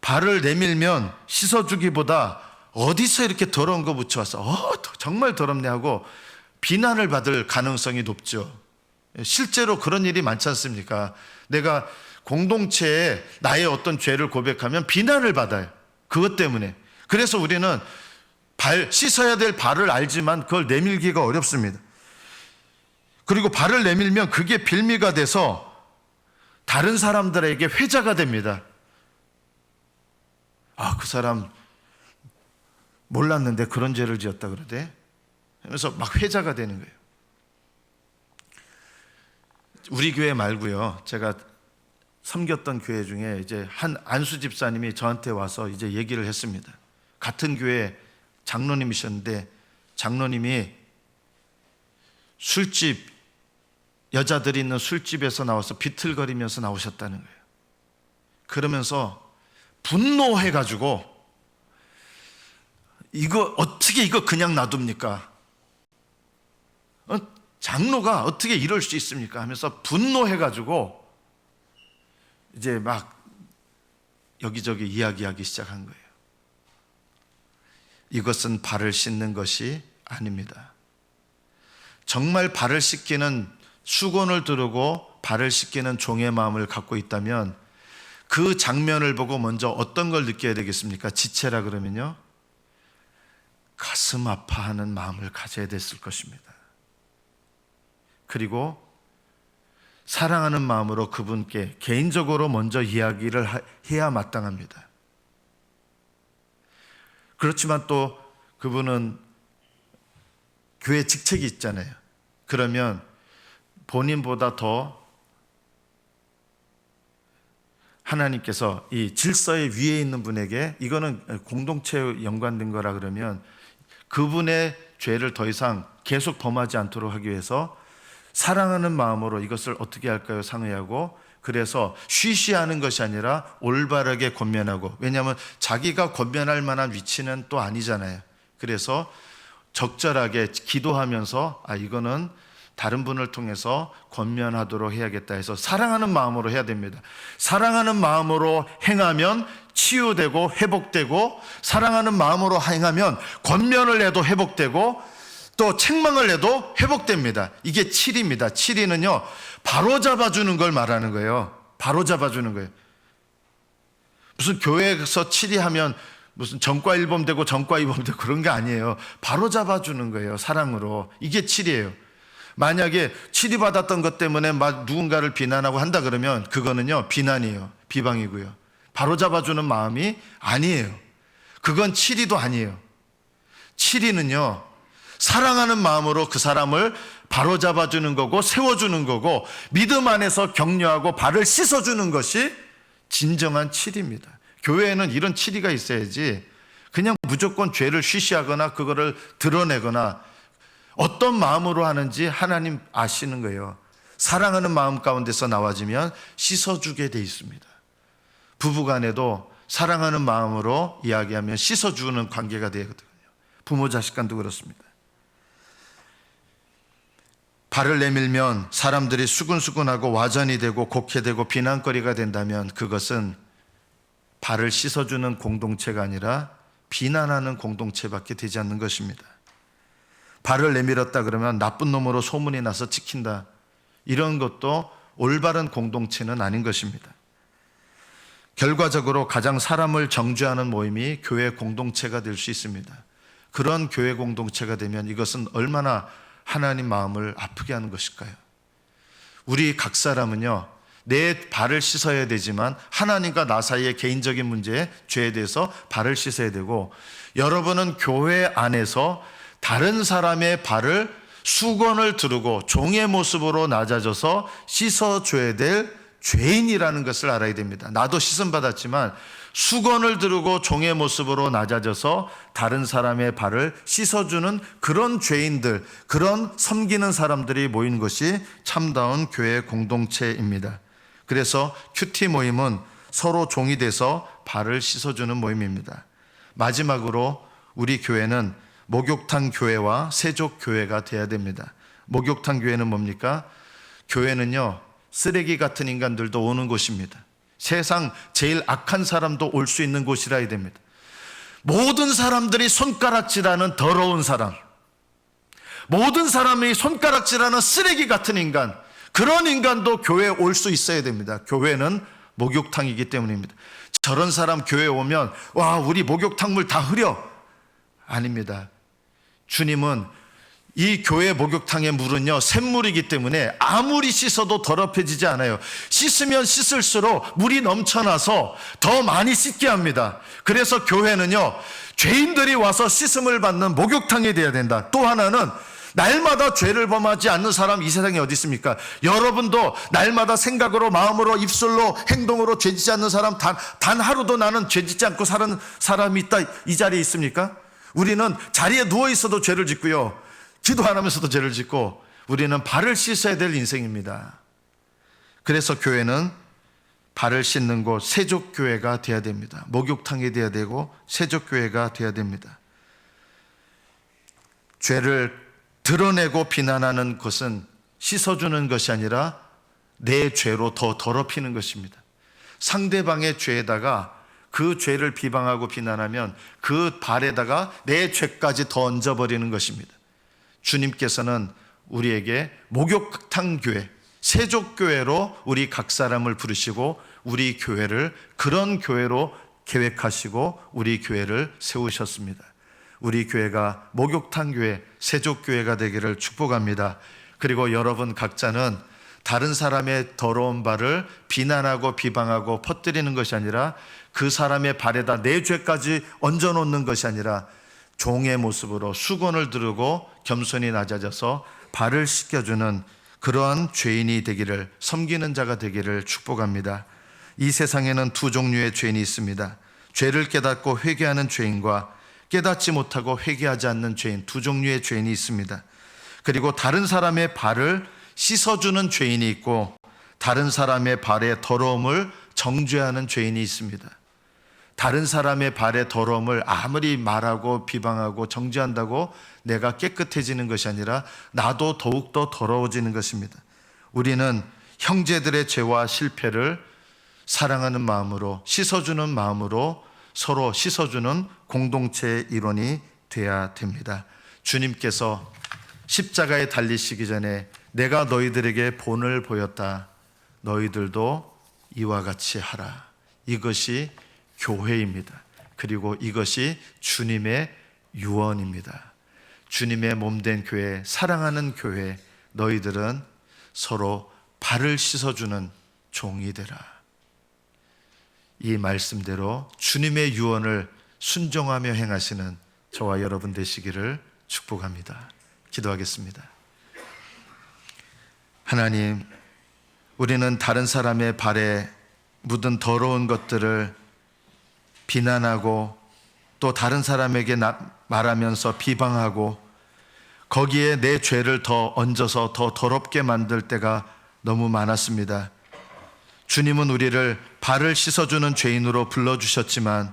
Speaker 1: 발을 내밀면 씻어주기보다 어디서 이렇게 더러운 거 묻혀와서 정말 더럽네 하고 비난을 받을 가능성이 높죠. 실제로 그런 일이 많지 않습니까? 내가 공동체에 나의 어떤 죄를 고백하면 비난을 받아요. 그것 때문에. 그래서 우리는 씻어야 될 발을 알지만 그걸 내밀기가 어렵습니다. 그리고 발을 내밀면 그게 빌미가 돼서 다른 사람들에게 회자가 됩니다. 그 사람 몰랐는데 그런 죄를 지었다 그러대. 그래서 막 회자가 되는 거예요. 우리 교회 말고요, 제가 섬겼던 교회 중에 이제 한 안수 집사님이 저한테 와서 이제 얘기를 했습니다. 같은 교회 장로님이셨는데 장로님이 술집, 여자들이 있는 술집에서 나와서 비틀거리면서 나오셨다는 거예요. 그러면서 분노해가지고 어떻게 이거 그냥 놔둡니까? 장로가 어떻게 이럴 수 있습니까? 하면서 분노해가지고 이제 막 여기저기 이야기하기 시작한 거예요. 이것은 발을 씻는 것이 아닙니다. 정말 발을 씻기는, 수건을 두르고 발을 씻기는 종의 마음을 갖고 있다면 그 장면을 보고 먼저 어떤 걸 느껴야 되겠습니까? 지체라 그러면요, 가슴 아파하는 마음을 가져야 됐을 것입니다. 그리고 사랑하는 마음으로 그분께 개인적으로 먼저 이야기를 해야 마땅합니다. 그렇지만 또 그분은 교회 직책이 있잖아요. 그러면 본인보다 더 하나님께서 이 질서의 위에 있는 분에게, 이거는 공동체에 연관된 거라 그러면 그분의 죄를 더 이상 계속 범하지 않도록 하기 위해서 사랑하는 마음으로 이것을 어떻게 할까요? 상의하고, 그래서 쉬쉬하는 것이 아니라 올바르게 권면하고, 왜냐하면 자기가 권면할 만한 위치는 또 아니잖아요. 그래서 적절하게 기도하면서 이거는 다른 분을 통해서 권면하도록 해야겠다 해서 사랑하는 마음으로 해야 됩니다. 사랑하는 마음으로 행하면 치유되고 회복되고, 사랑하는 마음으로 행하면 권면을 해도 회복되고, 또 책망을 해도 회복됩니다. 이게 7입니다. 7이는요, 바로 잡아주는 걸 말하는 거예요. 바로 잡아주는 거예요. 무슨 교회에서 7이 하면 무슨 전과일범되고 전과이범되고 그런 게 아니에요. 바로 잡아주는 거예요. 사랑으로. 이게 7이에요. 만약에 7이 받았던 것 때문에 막 누군가를 비난하고 한다 그러면 그거는요, 비난이에요. 비방이고요. 바로 잡아주는 마음이 아니에요. 그건 7이도 아니에요. 7이는요, 사랑하는 마음으로 그 사람을 바로 잡아주는 거고 세워주는 거고, 믿음 안에서 격려하고 발을 씻어주는 것이 진정한 7입니다. 교회에는 이런 7이가 있어야지 그냥 무조건 죄를 쉬쉬하거나 그거를 드러내거나, 어떤 마음으로 하는지 하나님 아시는 거예요. 사랑하는 마음 가운데서 나와지면 씻어주게 돼 있습니다. 부부간에도 사랑하는 마음으로 이야기하면 씻어주는 관계가 되거든요. 부모 자식 간도 그렇습니다. 발을 내밀면 사람들이 수근수근하고 와전이 되고 곡해되고 비난거리가 된다면 그것은 발을 씻어주는 공동체가 아니라 비난하는 공동체밖에 되지 않는 것입니다. 발을 내밀었다 그러면 나쁜 놈으로 소문이 나서 찍힌다, 이런 것도 올바른 공동체는 아닌 것입니다. 결과적으로 가장 사람을 정죄하는 모임이 교회 공동체가 될 수 있습니다. 그런 교회 공동체가 되면 이것은 얼마나 하나님 마음을 아프게 하는 것일까요? 우리 각 사람은요, 내 발을 씻어야 되지만 하나님과 나 사이의 개인적인 문제에, 죄에 대해서 발을 씻어야 되고, 여러분은 교회 안에서 다른 사람의 발을 수건을 두르고 종의 모습으로 낮아져서 씻어줘야 될 죄인이라는 것을 알아야 됩니다. 나도 씻음 받았지만 수건을 두르고 종의 모습으로 낮아져서 다른 사람의 발을 씻어주는 그런 죄인들, 그런 섬기는 사람들이 모인 것이 참다운 교회 공동체입니다. 그래서 큐티 모임은 서로 종이 돼서 발을 씻어주는 모임입니다. 마지막으로 우리 교회는 목욕탕 교회와 세족 교회가 돼야 됩니다. 목욕탕 교회는 뭡니까? 교회는요, 쓰레기 같은 인간들도 오는 곳입니다. 세상 제일 악한 사람도 올 수 있는 곳이라 해야 됩니다. 모든 사람들이 손가락질하는 더러운 사람, 모든 사람이 손가락질하는 쓰레기 같은 인간, 그런 인간도 교회에 올 수 있어야 됩니다. 교회는 목욕탕이기 때문입니다. 저런 사람 교회에 오면 와, 우리 목욕탕 물 다 흐려. 아닙니다. 주님은 이 교회 목욕탕의 물은요, 샘물이기 때문에 아무리 씻어도 더럽혀지지 않아요. 씻으면 씻을수록 물이 넘쳐나서 더 많이 씻게 합니다. 그래서 교회는요, 죄인들이 와서 씻음을 받는 목욕탕이 되어야 된다. 또 하나는 날마다 죄를 범하지 않는 사람 이 세상에 어디 있습니까? 여러분도 날마다 생각으로, 마음으로, 입술로, 행동으로 죄짓지 않는 사람 단 하루도 나는 죄짓지 않고 사는 사람이 있다, 이 자리에 있습니까? 우리는 자리에 누워 있어도 죄를 짓고요, 기도 안 하면서도 죄를 짓고, 우리는 발을 씻어야 될 인생입니다. 그래서 교회는 발을 씻는 곳, 세족교회가 되어야 됩니다. 목욕탕이 되어야 되고 세족교회가 되어야 됩니다. 죄를 드러내고 비난하는 것은 씻어주는 것이 아니라 내 죄로 더 더럽히는 것입니다. 상대방의 죄에다가 그 죄를 비방하고 비난하면 그 발에다가 내 죄까지 더 얹어버리는 것입니다. 주님께서는 우리에게 목욕탕 교회, 세족교회로 우리 각 사람을 부르시고 우리 교회를 그런 교회로 계획하시고 우리 교회를 세우셨습니다. 우리 교회가 목욕탕 교회, 세족교회가 되기를 축복합니다. 그리고 여러분 각자는 다른 사람의 더러운 발을 비난하고 비방하고 퍼뜨리는 것이 아니라 그 사람의 발에다 내 죄까지 얹어놓는 것이 아니라 종의 모습으로 수건을 두르고 겸손히 낮아져서 발을 씻겨주는 그러한 죄인이 되기를, 섬기는 자가 되기를 축복합니다. 이 세상에는 두 종류의 죄인이 있습니다. 죄를 깨닫고 회개하는 죄인과 깨닫지 못하고 회개하지 않는 죄인, 두 종류의 죄인이 있습니다. 그리고 다른 사람의 발을 씻어주는 죄인이 있고 다른 사람의 발의 더러움을 정죄하는 죄인이 있습니다. 다른 사람의 발의 더러움을 아무리 말하고 비방하고 정죄한다고 내가 깨끗해지는 것이 아니라 나도 더욱더 더러워지는 것입니다. 우리는 형제들의 죄와 실패를 사랑하는 마음으로, 씻어주는 마음으로 서로 씻어주는 공동체의 일원이 되어야 됩니다. 주님께서 십자가에 달리시기 전에 내가 너희들에게 본을 보였다. 너희들도 이와 같이 하라. 이것이 교회입니다. 그리고 이것이 주님의 유언입니다. 주님의 몸된 교회, 사랑하는 교회, 너희들은 서로 발을 씻어주는 종이 되라. 이 말씀대로 주님의 유언을 순종하며 행하시는 저와 여러분 되시기를 축복합니다. 기도하겠습니다. 하나님, 우리는 다른 사람의 발에 묻은 더러운 것들을 비난하고 또 다른 사람에게 말하면서 비방하고 거기에 내 죄를 더 얹어서 더 더럽게 만들 때가 너무 많았습니다. 주님은 우리를 발을 씻어주는 죄인으로 불러주셨지만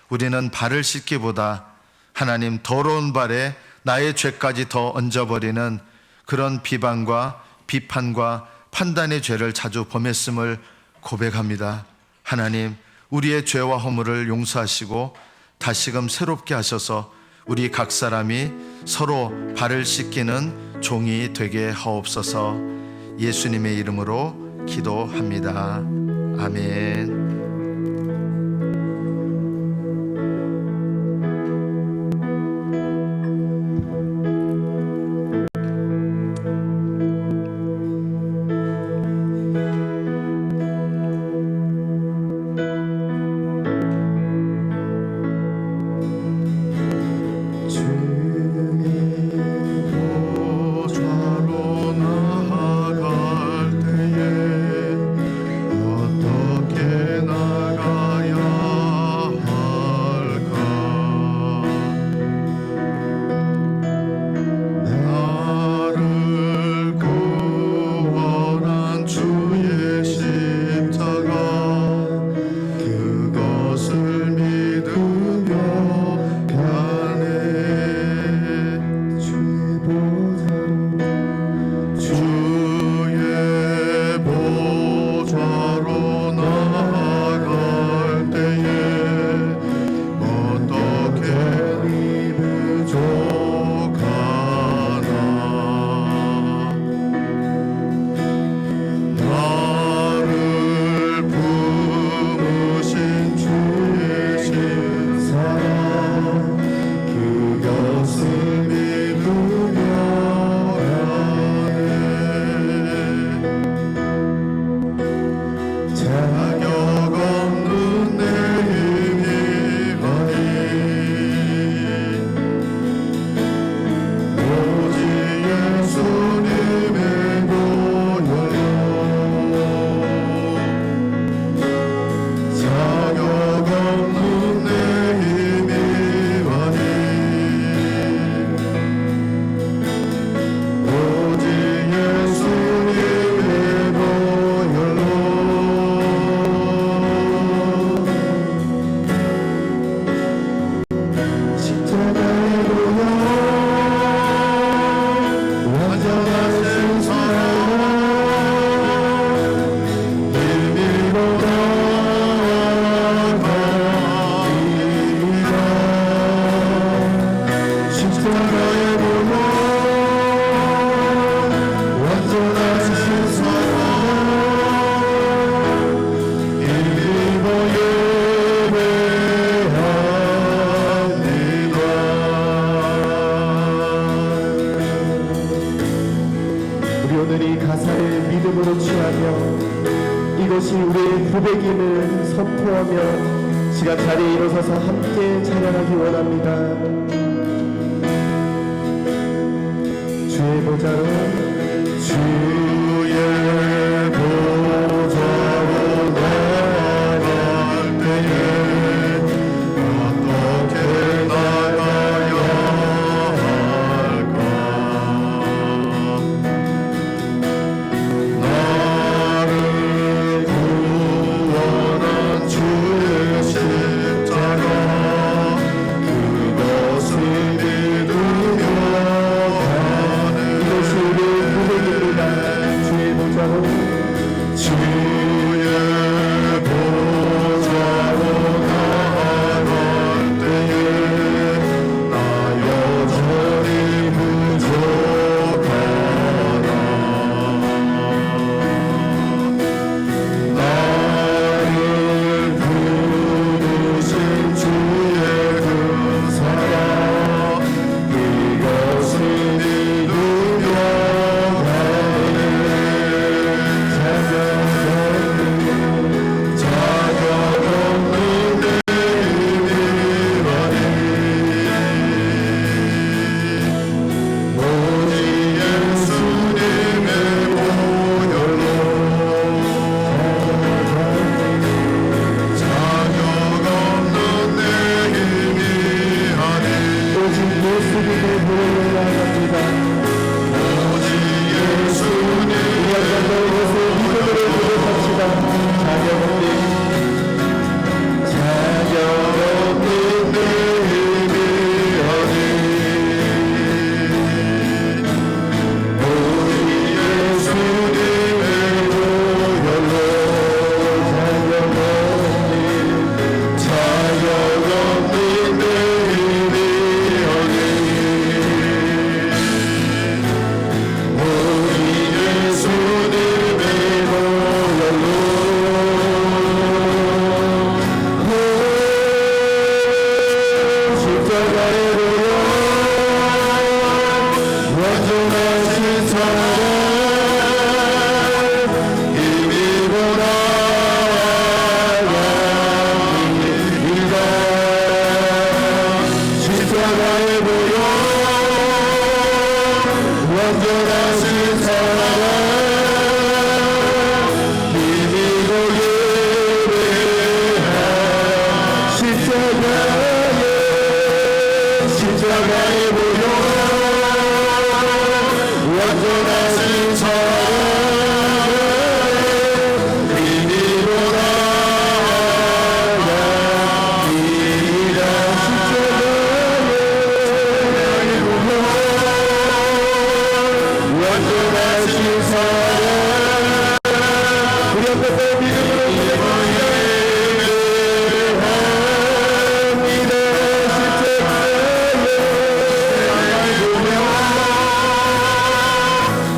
Speaker 1: 우리는 발을 씻기보다 하나님 더러운 발에 나의 죄까지 더 얹어버리는 그런 비방과 비판과 판단의 죄를 자주 범했음을 고백합니다. 하나님, 우리의 죄와 허물을 용서하시고 다시금 새롭게 하셔서 우리 각 사람이 서로 발을 씻기는 종이 되게 하옵소서. 예수님의 이름으로 기도합니다. 아멘.
Speaker 2: 어떻게 고백임을 선포하며 시간 자리에 일어서서 함께 찬양하기 원합니다. 주의 보좌로 주의 보좌로 나갈 때에 어떻게 나가야 할까? 나를 구원한 주의 십자가 그것을 믿으며 이것이 우리의 고백입니다. 주의 보좌로 주의 보좌로 나갈 때에 나 여전히 부족하다. 나를 부르신 주의 그 사랑 그것을 믿으며 가네. 자격 없는 내 힘이 아니 오직 예수님의 보혈로 자격 없는 내 힘이 아니 오직 예수님의 보혈로 나갑니다. 오직 예수님 우리 한번 더 이것을 믿음으로 고백합시다. 자격 없는 내 힘이 아니 오직 예수님의 보혈로 자격 없는 내 힘이 아니 오직 예수님의 보혈로 십자가의 보혈 완전하신 사랑 힘이보다 양이다. 십자가의 보혈 완전하신 사랑 힘이고 예배하 십자가의 보혈 완전하신 사랑 힘이보다 양이다. 십자가의 보혈 완전하신 사랑 우리 앞에 또 믿음으로 고백합니다.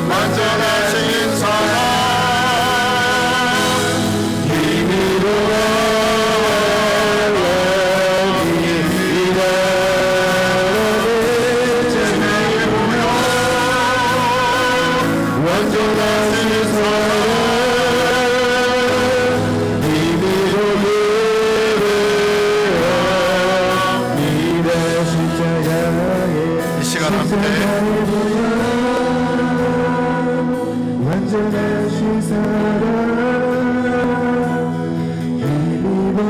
Speaker 1: 완전하신 사랑
Speaker 2: 힘이로라 양이다. 완전하신 사랑 힘이로 예배합니다. 십자가의
Speaker 1: 이 시간 함께
Speaker 2: 완전하신 사랑 힘이로라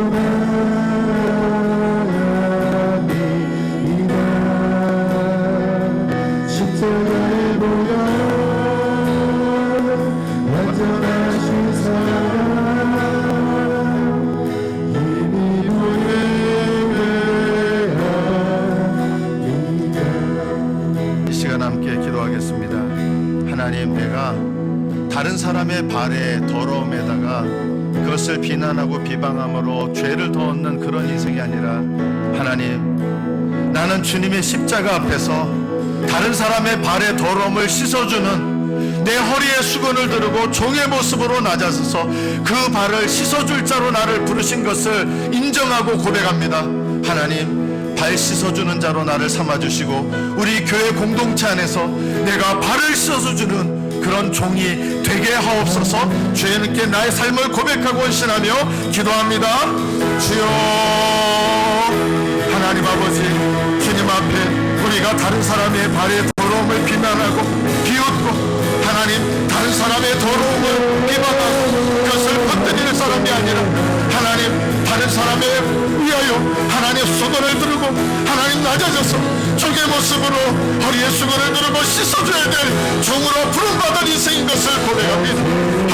Speaker 2: 양이다. 십자가의 보혈 완전하신 사랑 힘이로 예배합니다.
Speaker 1: 이 시간 함께 기도하겠습니다. 하나님, 내가 다른 사람의 발의 더러움에다가 그것을 비난하고 비방함으로 죄를 더 얻는 그런 인생이 아니라 하나님, 나는 주님의 십자가 앞에서 다른 사람의 발의 더러움을 씻어주는 내 허리에 수건을 두르고 종의 모습으로 낮아서서 그 발을 씻어줄 자로 나를 부르신 것을 인정하고 고백합니다. 하나님, 발 씻어주는 자로 나를 삼아주시고 우리 교회 공동체 안에서 내가 발을 씻어주는 그런 종이 되게 하옵소서. 주님께 나의 삶을 고백하고 헌신하며 기도합니다. 주여 하나님 아버지, 주님 앞에 우리가 다른 사람의 발에 더러움을 비난하고 비웃고 하나님 다른 사람의 더러움을 비방하고 그것을 건드리는 사람이 아니라 하나님 다른 사람에 위하여 하나님 수건을 들고 하나님 낮아져서 종의 모습으로 허리에 수건을 들고 씻어줘야 될 종으로 부름받은 인생인 것을 고백합니다.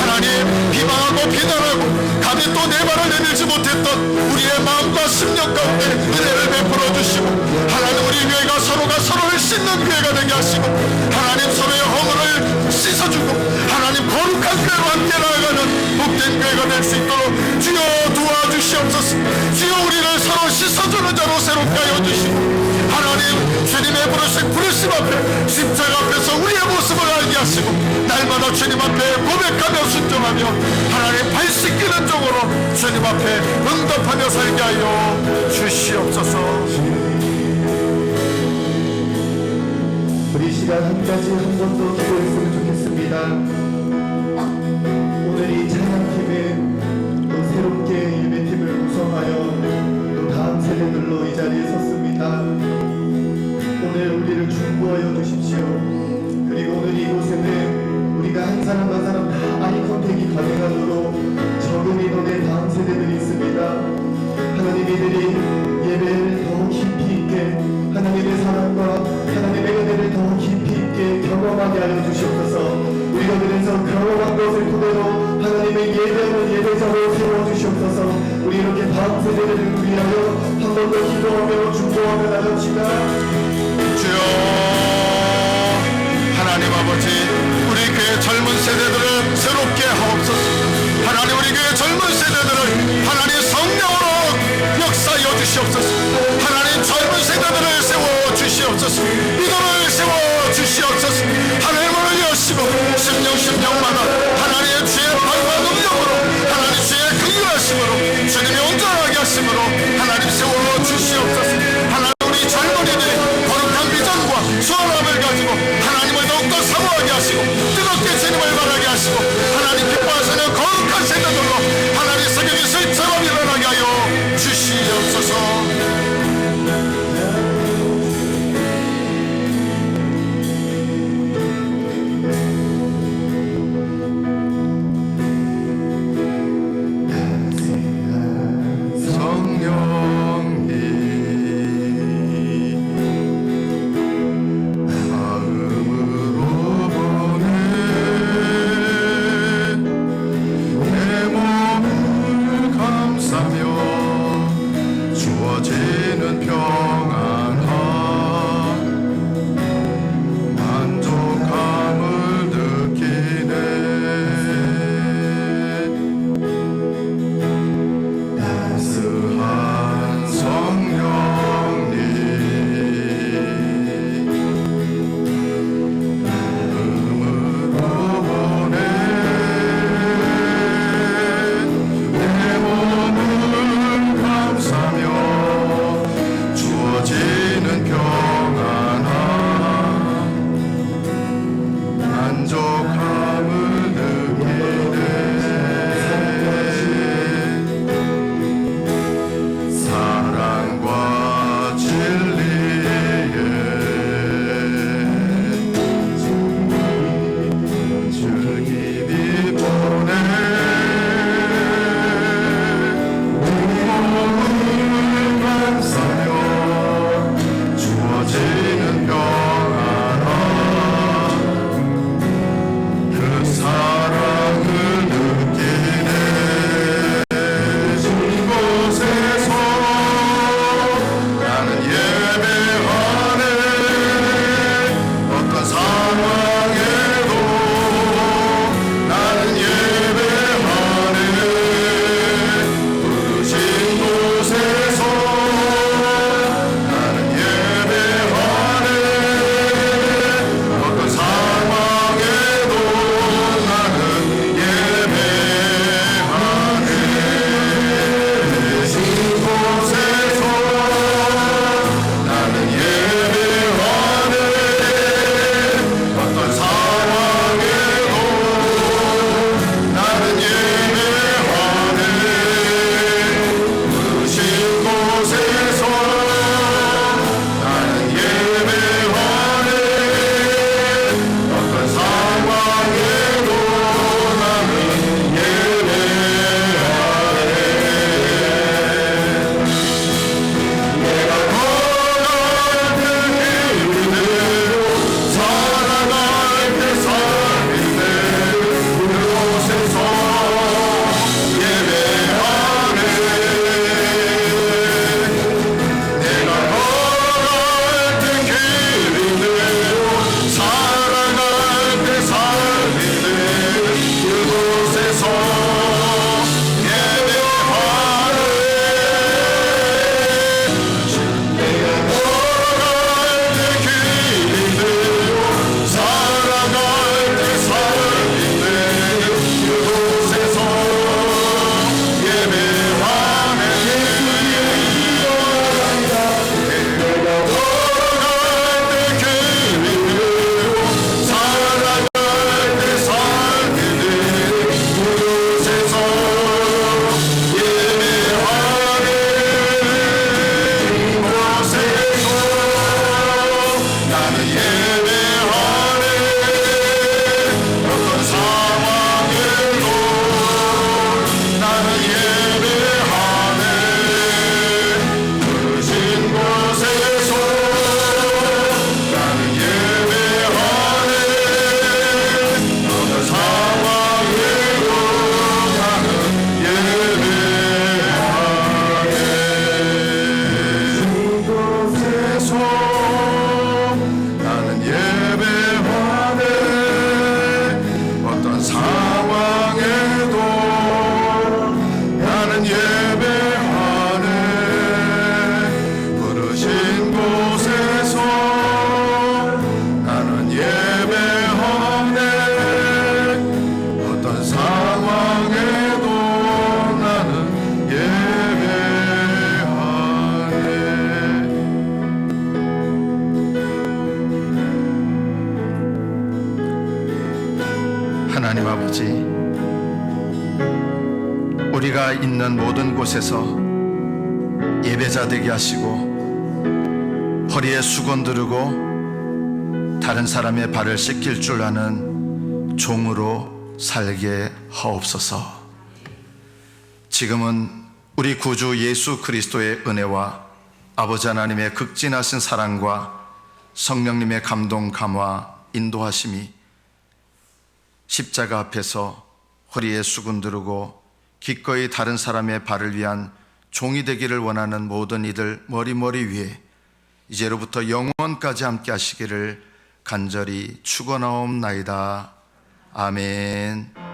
Speaker 1: 하나님 비방하고 비난하고 감히 또 내 발을 내밀지 못했던 우리의 마음과 심령 가운데 은혜를 베풀어 주시고 하나님 우리 교회가 서로가 서로를 씻는 교회가 되게 하시고 하나님 서로의 허물을 씻어주고 하나님 거룩한 교회로 함께 나아가는 복된 교회가 될 수 있도록 주여 도와주시옵소서. 주여 우리를 서로 씻어주는 자로 새롭게 하여 주시고 하나님 주님의 부르심 앞에 십자가 앞에서 우리의 모습을 알게 하시고 날마다 주님 앞에 고백하며 순종하며 하나님 발 씻기는 쪽으로 주님 앞에 응답하며 살게 하여 주시옵소서.
Speaker 2: 우리 시간 한 가지 한 번 더 기도했으면 좋겠습니다. 오늘 이 찬양팀은 또 새롭게 예배팀을 구성하여 또 다음 세대들로 이 자리에 섰습니다. 오늘 우리를 중보하여 주십시오. 그리고 오늘 이곳에는 우리가 한 사람 한 사람 다 아이 컨택이 가능하도록 적은 인원의 다음 세대들이 있습니다. 하나님 이들이 예배를 더 깊이 있게 하나님의 사랑과 하나님의 은혜를 더 깊이 있게 경험하게 하여 주시옵소서. 우리가 그래서 경험한 것을 토대로 하나님의 예배하는 예배자로 세워주시옵소서. 우리 이렇게 다음 세대들을 위하여 한 번 더 기도하며 중보하며 나갑시다.
Speaker 1: 주여 하나님 아버지, 우리 교회 젊은 세대들을 새롭게 하옵소서. 하나님 우리 교회 젊은 세대들을 하나님 성령으로 역사하여 주시옵소서. 하나님 젊은 세대들을 세워주시옵소서. 이들을 세워주시옵소서. 하나님을 여시고 심령마다 하나님의 주의 발과 능력으로 하나님 주의 긍휼하심으로 주님의 온전하게 하심으로 하나님 세워주시옵소서. 하나님 우리 젊은이들이 거룩한 비전과 소원함을 가지고 하나님을 더욱더 사모하게 하시고 뜨겁게 주님을 바라게 하시고 하나님 기뻐하시는 거룩한 세대들로 하나님 성경의 실체와 일어나게 하여 주시옵소서. 하나님 아버지, 우리가 있는 모든 곳에서 예배자 되게 하시고 허리에 수건 두르고 다른 사람의 발을 씻길 줄 아는 종으로 살게 하옵소서. 지금은 우리 구주 예수 그리스도의 은혜와 아버지 하나님의 극진하신 사랑과 성령님의 감동, 감화, 인도하심이 십자가 앞에서 허리에 수건 두르고 기꺼이 다른 사람의 발을 위한 종이 되기를 원하는 모든 이들 머리 위에 이제로부터 영원까지 함께 하시기를 간절히 축원하옵나이다. 아멘.